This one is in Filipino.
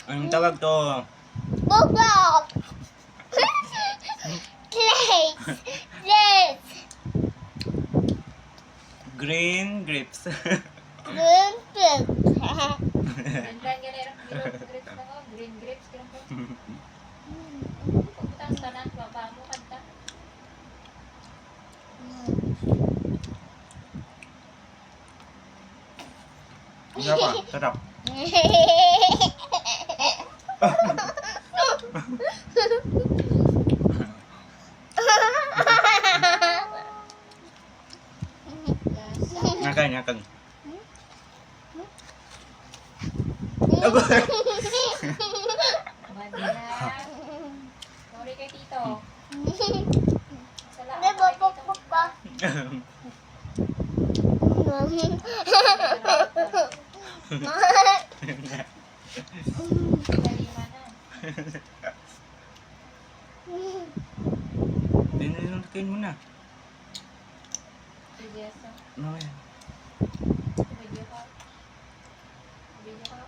Anong tawag to? Bubok! Clay! Yes! Green grapes. Green grapes. Green grapes na ko. Green grapes. Pagkutang tanan, baba mo kanta. Sarap ah, sarap. Ngakan, ngakan. Madi na. Sorry kay Tito. Salamat May kay Tito. bubok pa. Kalima na. Diniluntakin mo na. Sige, so. Ano yan? Video call. Video call.